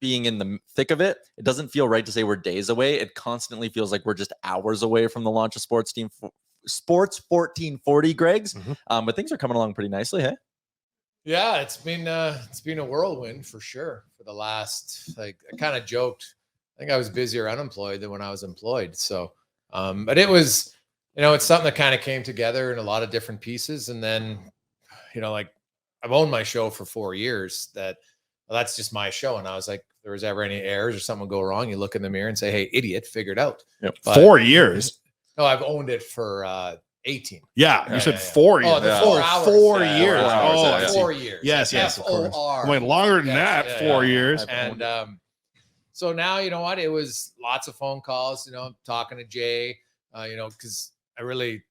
being in the thick of it, it doesn't feel right to say we're days away. It constantly feels like we're just hours away from the launch of Sports 1440, Greg's. But things are coming along pretty nicely, hey? Yeah, it's been a whirlwind for sure for the last, like, I kind of joked, I think I was busier unemployed than when I was employed. So, but it was, it's something that kind of came together in a lot of different pieces. And then, like, I've owned my show for 4 years. That's just my show. And I was like, if there was ever any errors or something go wrong, you look in the mirror and say, hey, idiot, figure it out. Yep. 4 years. No, I've owned it for 18. Yeah, you said 4 years. Oh, the 4 hours. 4 years. Oh, 4 years. Yes, yes, of course. F-O-R. Went longer than that, 4 years. And so now, you know what? It was lots of phone calls, talking to Jay, because I really,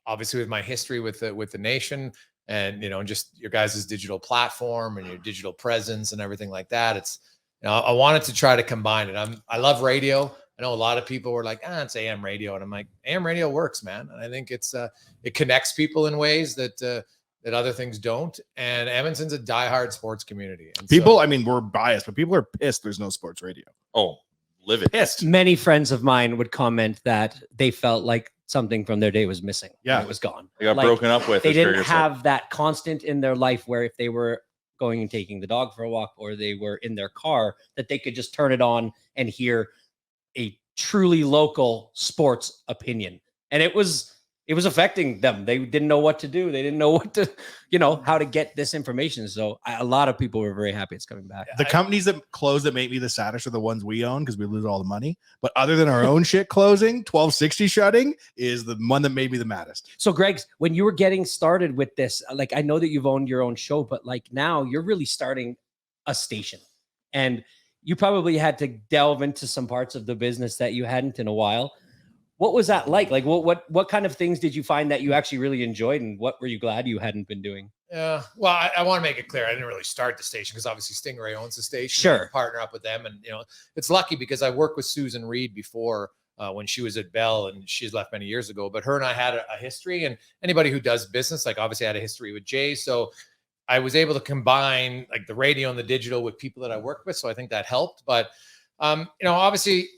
obviously with my history with the nation and, just your guys' digital platform and your digital presence and everything like that. It's, I wanted to try to combine it. I love radio. I know a lot of people were like, it's AM radio. And I'm like, AM radio works, man. And I think it connects people in ways that other things don't. And Edmonton's a diehard sports community. And people, I mean, we're biased, but people are pissed there's no sports radio. Oh, live it. Pissed. Many friends of mine would comment that they felt like something from their day was missing. Yeah. It was gone. They got broken up with. They didn't have that constant in their life where if they were going and taking the dog for a walk or they were in their car, that they could just turn it on and hear a truly local sports opinion. And it was affecting them. They didn't know what to do. They didn't know what to, how to get this information. So a lot of people were very happy it's coming back. The companies that close that make me the saddest are the ones we own because we lose all the money. But other than our own shit closing, 1260 shutting is the one that made me the maddest. So Greg, when you were getting started with this, like, I know that you've owned your own show, but like now you're really starting a station, and you probably had to delve into some parts of the business that you hadn't in a while. What was that like? Like, what kind of things did you find that you actually really enjoyed, and what were you glad you hadn't been doing? Yeah, well, I want to make it clear. I didn't really start the station because obviously Stingray owns the station. Sure. Partner up with them. And, it's lucky because I worked with Susan Reed before when she was at Bell, and she's left many years ago. But her and I had a history, and anybody who does business, like obviously I had a history with Jay. So I was able to combine like the radio and the digital with people that I worked with. So I think that helped. But obviously,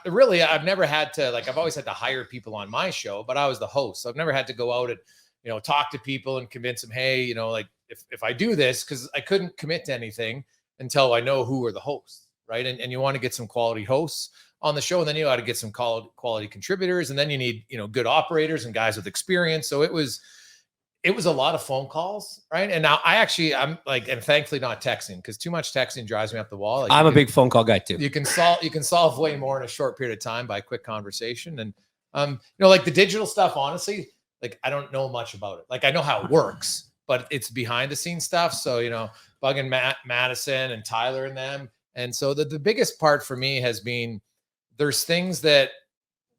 really, I've never had to, like, I've always had to hire people on my show, but I was the host. So I've never had to go out and, talk to people and convince them, hey, like if I do this, because I couldn't commit to anything until I know who are the hosts, right? And you want to get some quality hosts on the show, and then you got to get some quality contributors, and then you need, good operators and guys with experience. So it was a lot of phone calls, right? And now I'm like, and thankfully not texting, because too much texting drives me up the wall. Like, I'm a big phone call guy too. You can solve way more in a short period of time by a quick conversation. And like the digital stuff, honestly, like I don't know much about it. Like I know how it works, but it's behind the scenes stuff. So bugging Madison and Tyler and them. And so the biggest part for me has been there's things that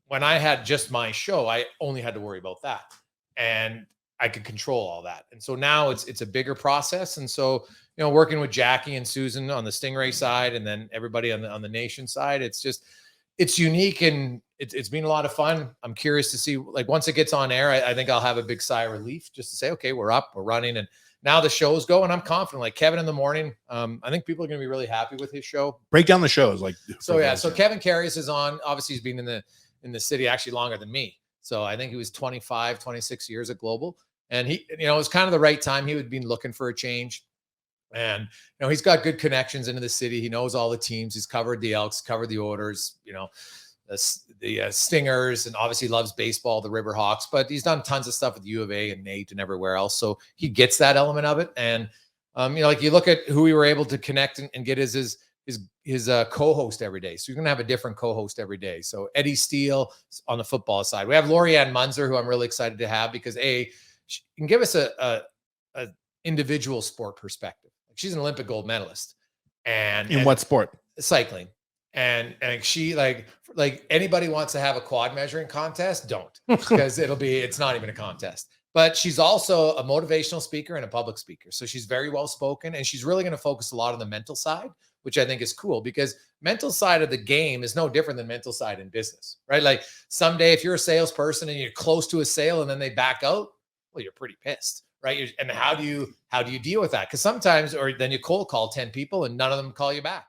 when I had just my show, I only had to worry about that. And I could control all that. And so now it's a bigger process. And so, working with Jackie and Susan on the Stingray side, and then everybody on the nation side, it's unique, and it's been a lot of fun. I'm curious to see, like, once it gets on air, I think I'll have a big sigh of relief just to say, okay, we're up, we're running. And now the show's going. I'm confident, like Kevin in the morning. I think people are going to be really happy with his show. Break down the shows. So Kevin Carrius is on, obviously he's been in the city actually longer than me. So I think he was 25, 26 years at Global. And he, it was kind of the right time. He would be looking for a change. And, he's got good connections into the city. He knows all the teams. He's covered the Elks, covered the Oilers, the Stingers, and obviously loves baseball, the Riverhawks. But he's done tons of stuff with U of A and Nate and everywhere else. So he gets that element of it. And, like you look at who we were able to connect and get his co-host every day. So you're going to have a different co-host every day. So Eddie Steele on the football side. We have Lorianne Munzer, who I'm really excited to have because she can give us a individual sport perspective. She's an Olympic gold medalist. And what sport? Cycling. And she like anybody wants to have a quad measuring contest, don't, because it's not even a contest. But she's also a motivational speaker and a public speaker. So she's very well spoken, and she's really going to focus a lot on the mental side, which I think is cool, because mental side of the game is no different than mental side in business, right? Like someday if you're a salesperson and you're close to a sale and then they back out, well, you're pretty pissed, right? And how do you deal with that? Because sometimes, or then you cold call 10 people and none of them call you back.